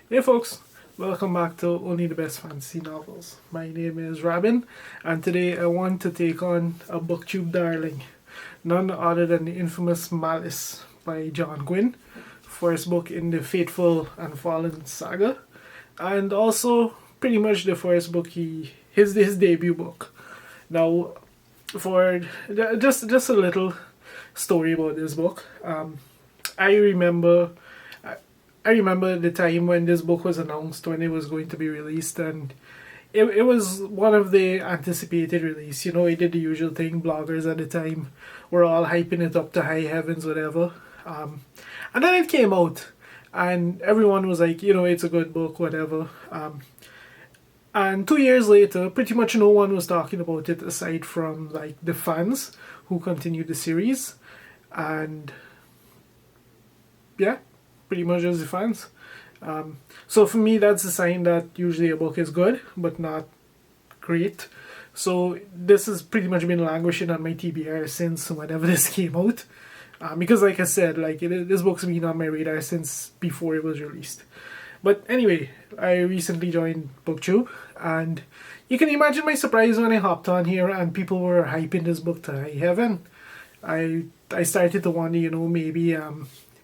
Hey folks, welcome back to Only the Best Fantasy Novels. My name is Robin, and today I want to take on a Booktube darling, none other than the infamous Malice by John Gwynne, first book in the Faithful and Fallen saga, and also pretty much the first book his debut book. Now, for just a little story about this book. I remember I remember the time when this book was announced, when it was going to be released, and it was one of the anticipated release. You know, it did the usual thing. Bloggers at the time were all hyping it up to high heavens, whatever. And then it came out, and everyone was like, it's a good book, whatever. And 2 years later, pretty much no one was talking about it aside from like the fans who continued the series, and yeah, pretty much just the fans. So for me, that's a sign that usually a book is good, but not great. So this has pretty much been languishing on my TBR since whenever this came out. Because like I said, this book's been on my radar since before it was released. But anyway, I recently joined Booktube, and you can imagine my surprise when I hopped on here and people were hyping this book to high heaven. I started to wonder,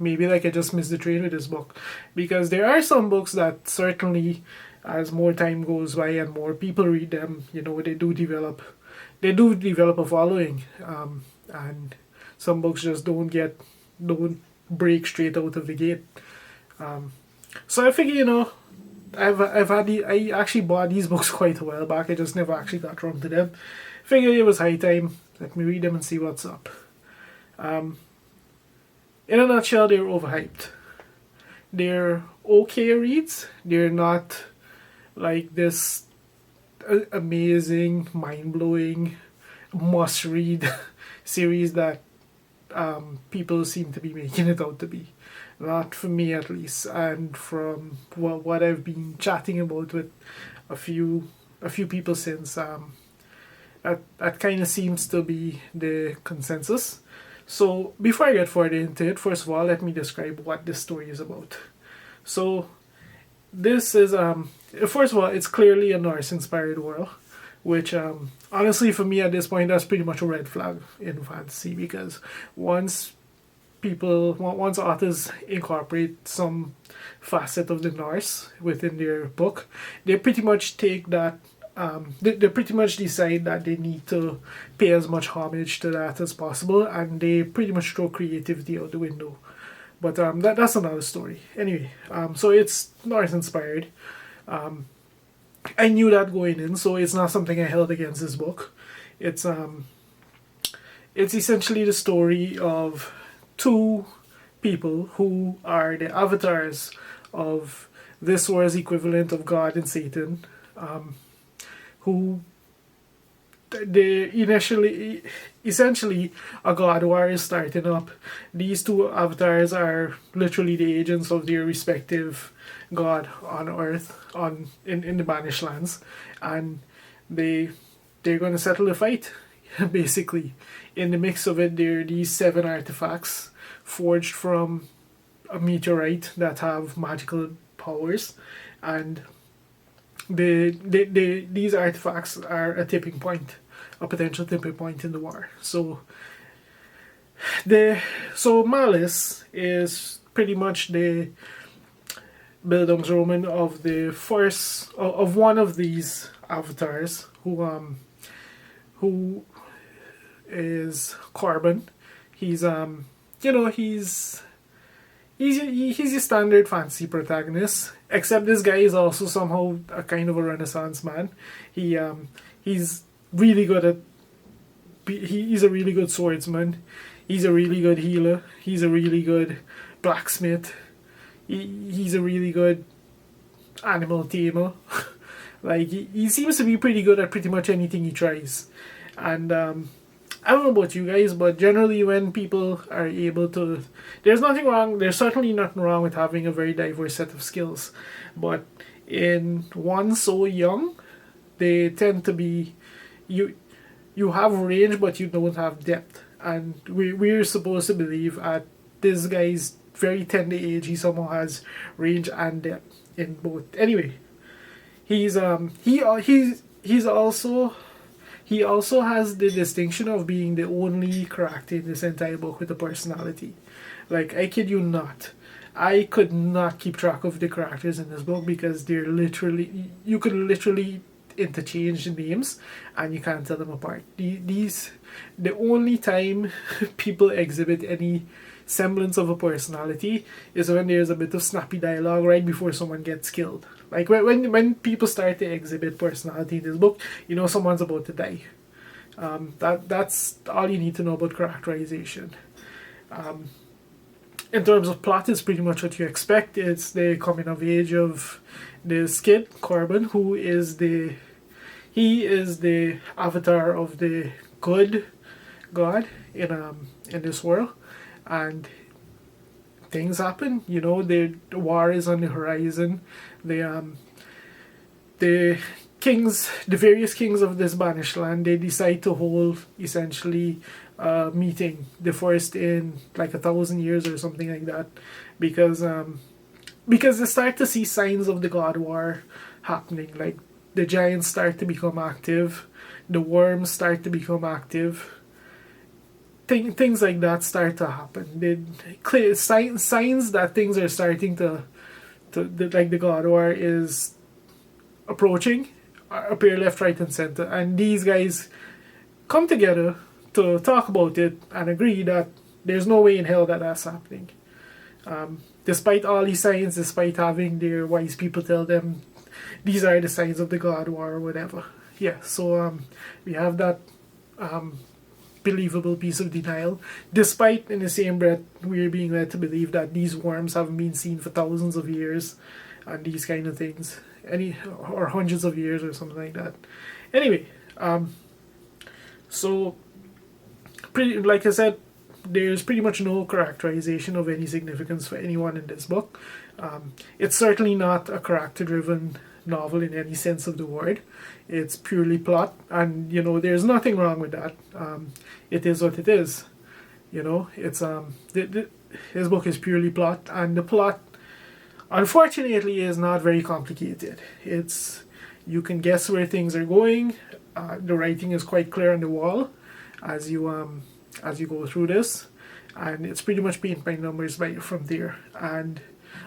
maybe like I just missed the train with this book, because there are some books that certainly, as more time goes by and more people read them, they do develop a following, and some books just don't break straight out of the gate. So I figure, I actually bought these books quite a while back. I just never actually got around to them. Figured it was high time. Let me read them and see what's up. In a nutshell, they're overhyped. They're okay reads. They're not like this amazing, mind-blowing, must-read series that people seem to be making it out to be. Not for me, at least. And from what I've been chatting about with a few people since, that kind of seems to be the consensus. So before I get further into it, first of all, let me describe what this story is about. So this is first of all, it's clearly a Norse-inspired world, which honestly for me at this point, that's pretty much a red flag in fantasy, because once authors incorporate some facet of the Norse within their book, they pretty much take that. They pretty much decide that they need to pay as much homage to that as possible, and they pretty much throw creativity out the window. But that's another story. Anyway, so it's Norse inspired. I knew that going in, so it's not something I held against this book. It's essentially the story of two people who are the avatars of this world's equivalent of God and Satan. Who they essentially a god war is starting up. These two avatars are literally the agents of their respective god on Earth, in the Banished Lands, and they're going to settle the fight. Basically, in the mix of it, there are these 7 artifacts forged from a meteorite that have magical powers, and these artifacts are a potential tipping point in the war. So Malice is pretty much the Bildungsroman of the first of one of these avatars, who is Corbin. He's he's a standard fantasy protagonist, except this guy is also somehow a kind of a Renaissance man. He's really good at. He's a really good swordsman. He's a really good healer. He's a really good blacksmith. He's a really good animal tamer. He seems to be pretty good at pretty much anything he tries, and I don't know about you guys, but generally when people are able to, there's certainly nothing wrong with having a very diverse set of skills, but in one so young, they tend to be, you have range but you don't have depth, and we're supposed to believe at this guy's very tender age, he somehow has range and depth in both. Anyway, he's also he also has the distinction of being the only character in this entire book with a personality. Like, I kid you not, I could not keep track of the characters in this book because they're literally, you could literally interchange names and you can't tell them apart. The only time people exhibit any semblance of a personality is when there's a bit of snappy dialogue right before someone gets killed. Like when people start to exhibit personality in this book, you know someone's about to die. That's all you need to know about characterization. In terms of plot, it's pretty much what you expect. It's the coming of age of this kid, Corbin, who is the avatar of the good god in this world, and things happen. You know, the war is on the horizon. The various kings of this banished land, they decide to hold essentially a meeting, the first in like 1,000 years or something like that, because they start to see signs of the god war happening. Like, the giants start to become active, the worms start to become active. Things like that start to happen. Clear signs that things are starting to like the god war is approaching appear left, right, and center, and these guys come together to talk about it and agree that there's no way in hell that that's happening. Despite all these signs, despite having their wise people tell them these are the signs of the god war or whatever. Yeah, so we have that believable piece of denial, despite in the same breath we're being led to believe that these worms haven't been seen for thousands of years and these kind of things, or hundreds of years or something like that. Anyway, so like I said, there's pretty much no characterization of any significance for anyone in this book. It's certainly not a character-driven novel in any sense of the word. It's purely plot, and you know, there's nothing wrong with that. It is what it is. You know, it's his book is purely plot, and the plot, unfortunately, is not very complicated. You can guess where things are going. The writing is quite clear on the wall as you go through this, and it's pretty much paint by numbers from there. And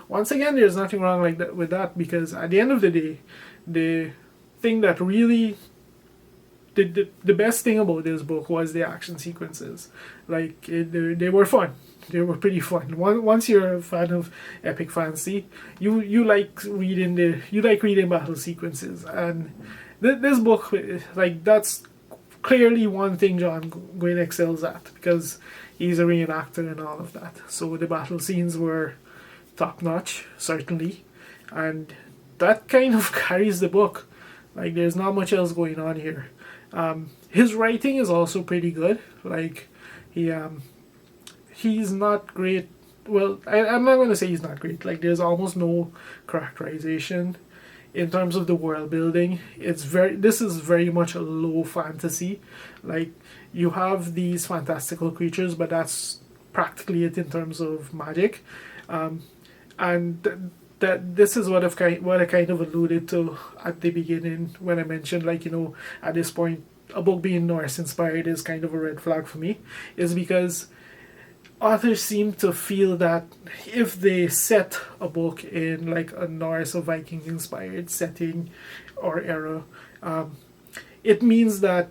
once again, there's nothing wrong like that with that, because at the end of the day, the thing that really the best thing about this book was the action sequences. Like, they were fun. They were pretty fun. Once you're a fan of epic fantasy, you like reading battle sequences, and this book, like, that's clearly one thing John Gwynne excels at, because he's a reenactor and all of that. So the battle scenes were top notch, certainly, and that kind of carries the book. Like, there's not much else going on here. His writing is also pretty good. Like, he's not great. Well, I'm not going to say he's not great. Like, there's almost no characterization in terms of the world building. This is very much a low fantasy. Like, you have these fantastical creatures, but that's practically it in terms of magic. And that this is what I kind of alluded to at the beginning when I mentioned, like, you know, at this point a book being Norse inspired is kind of a red flag for me, is because authors seem to feel that if they set a book in like a Norse or Viking inspired setting or era, it means that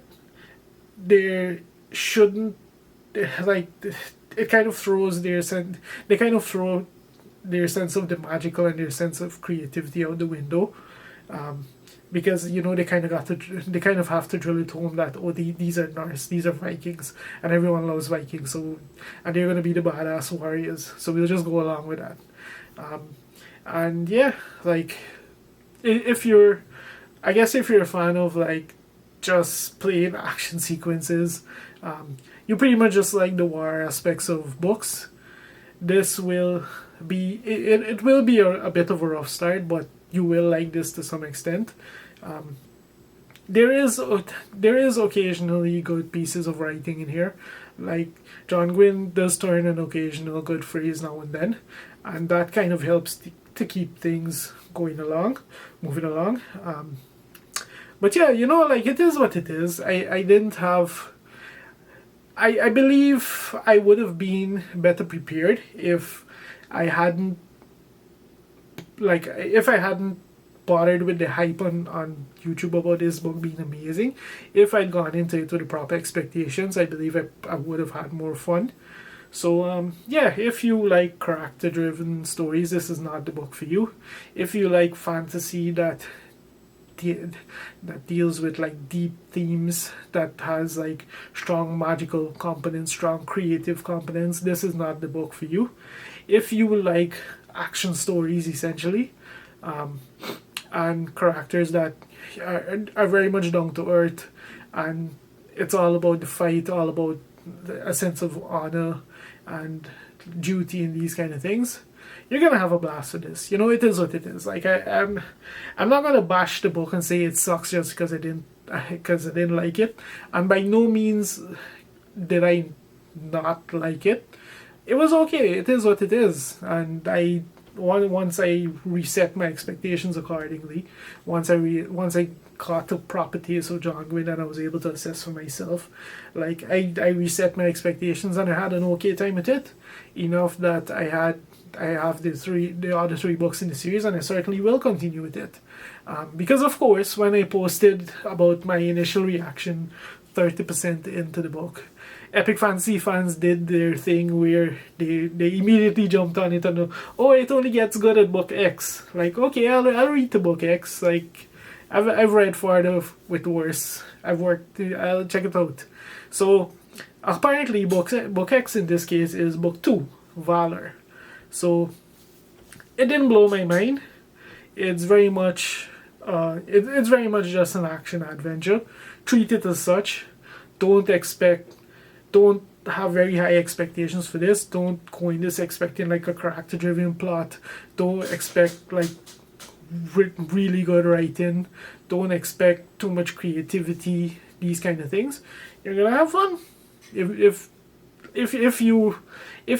there shouldn't, like, it kind of throws they kind of throw their sense of the magical and their sense of creativity out the window, because, you know, they kind of have to drill it home that, oh, these are Norse, these are Vikings, and everyone loves Vikings, so, and they're gonna be the badass warriors, so we'll just go along with that. And yeah, like, if you're a fan of like just plain action sequences, you pretty much just like the war aspects of books, this will be it will be a bit of a rough start, but you will like this to some extent. There is occasionally good pieces of writing in here. Like, John Gwynne does turn an occasional good phrase now and then, and that kind of helps to keep things moving along. But yeah, you know, like, it is what it is. I didn't have... I believe I would have been better prepared if I hadn't... Like, if I hadn't bothered with the hype on YouTube about this book being amazing. If I'd gone into it with the proper expectations, I believe I would have had more fun. So yeah, if you like character-driven stories, this is not the book for you. If you like fantasy that deals with like deep themes, that has like strong magical components, strong creative components, this is not the book for you. If you like action stories, essentially, and characters that are very much down to earth, and it's all about the fight, all about a sense of honor and duty and these kind of things, you're gonna have a blast with this. You know, it is what it is. Like, I'm not gonna bash the book and say it sucks just because I didn't like it. And by no means did I not like it. It was okay. It is what it is. And once I reset my expectations accordingly, once I caught a proper taste of John Gwynne and I was able to assess for myself, like, I reset my expectations and I had an okay time with it. Enough that I have the other three books in the series, and I certainly will continue with it. Because of course, when I posted about my initial reaction 30% into the book, Epic Fantasy fans did their thing where they immediately jumped on it and, oh, it only gets good at book X. Like, okay, I'll read to book X. Like, I've read farther with worse. I'll check it out. So apparently book X in this case is book 2, Valor. So it didn't blow my mind. It's very much it's very much just an action adventure. Treat it as such. Don't have very high expectations for this. Don't go in this expecting like a character driven plot. Don't expect like really good writing. Don't expect too much creativity, these kind of things. You're gonna have fun. If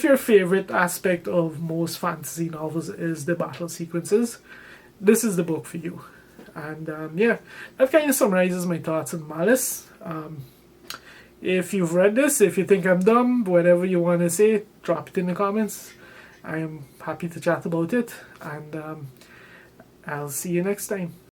your favorite aspect of most fantasy novels is the battle sequences, this is the book for you. And yeah, that kind of summarizes my thoughts on Malice. If you've read this, if you think I'm dumb, whatever you want to say, drop it in the comments. I am happy to chat about it, and I'll see you next time.